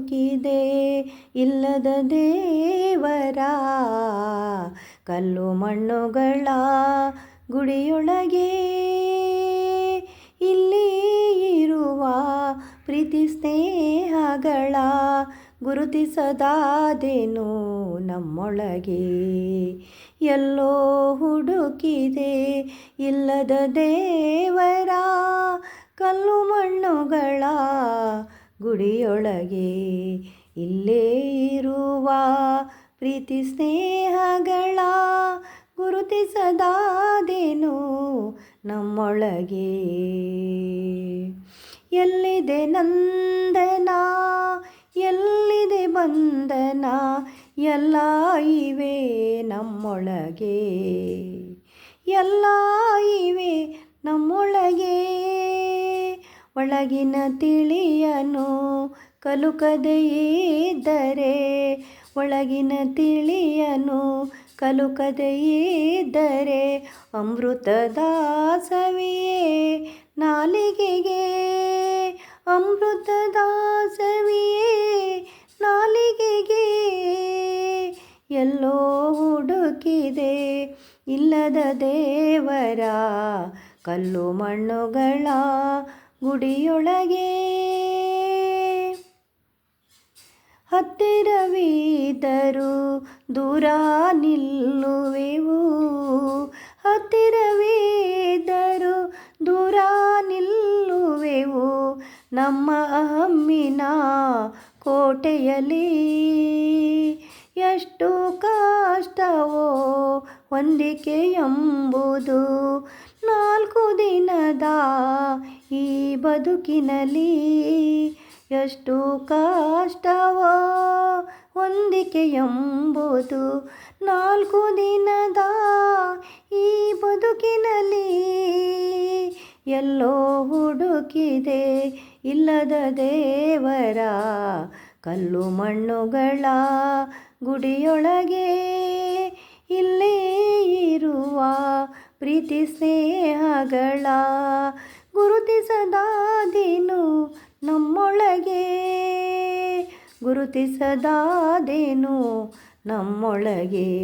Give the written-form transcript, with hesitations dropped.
ಹುಡುಕಿದೆ ಇಲ್ಲದ ದೇವರ ಕಲ್ಲು ಮಣ್ಣುಗಳ ಗುಡಿಯೊಳಗೆ ಇಲ್ಲಿ ಇರುವ ಪ್ರೀತಿ ಸ್ನೇಹಗಳ ಗುರುತಿಸದಾದೇನು ನಮ್ಮೊಳಗೆ ಎಲ್ಲೋ ಹುಡುಕಿದೆ ಇಲ್ಲದ ದೇವರ ಕಲ್ಲು ಮಣ್ಣುಗಳ ಗುಡಿಯೊಳಗೆ ಇಲ್ಲೇ ಇರುವ ಪ್ರೀತಿ ಸ್ನೇಹಗಳ ಗುರುತಿಸದಾದೇನು ನಮ್ಮೊಳಗೆ ಎಲ್ಲಿದೆ ನಂದನ ಎಲ್ಲಿದೆ ಬಂಧನ ಎಲ್ಲ ಇವೆ ನಮ್ಮೊಳಗೆ ಎಲ್ಲ ಇವೆ ನಮ್ಮೊಳಗೆ ಒಳಗಿನ ತಿಳಿಯನು ಕಲುಕದೇ ಇದ್ದರೆ ಒಳಗಿನ ತಿಳಿಯನು ಕಲುಕದೇ ಇದ್ದರೆ ಅಮೃತದ ಸವಿಯೇ ನಾಲಿಗೆಗೆ ಅಮೃತದ ಸವಿಯೇ ನಾಲಿಗೆಗೆ ಎಲ್ಲೋ ಹುಡುಕಿದೆ ಇಲ್ಲದ ದೇವರ ಕಲ್ಲು ಮಣ್ಣುಗಳ ಗುಡಿಯೊಳಗೆ ಹತ್ತಿರವಿದ್ದರೂ ದೂರ ನಿಲ್ಲುವೆವು ಹತ್ತಿರವಿದ್ದರೂ ದೂರ ನಿಲ್ಲುವೆವು ನಮ್ಮ ಅಹಮ್ಮಿನ ಕೋಟೆಯಲ್ಲಿ ಎಷ್ಟು ಕಷ್ಟವೋ ಹೊಂದಿಕೆ ಎಂಬುದು 4 ದಿನದ ಈ ಬದುಕಿನಲ್ಲಿ ಎಷ್ಟು ಕಷ್ಟವೋ ಹೊಂದಿಕೆ ಎಂಬುದು 4 ದಿನದ ಈ ಬದುಕಿನಲ್ಲಿ ಎಲ್ಲೋ ಹುಡುಕಿದೆ ಇಲ್ಲದ ದೇವರ ಕಲ್ಲು ಮಣ್ಣುಗಳ ಗುಡಿಯೊಳಗೆ ಇಲ್ಲೇ ಇರುವ ಪ್ರೀತಿ ಸ್ನೇಹಗಳ ಗುರುತಿಸದಾದೇನು ನಮ್ಮೊಳಗೆ ಗುರುತಿಸದಾದೇನು ನಮ್ಮೊಳಗೆ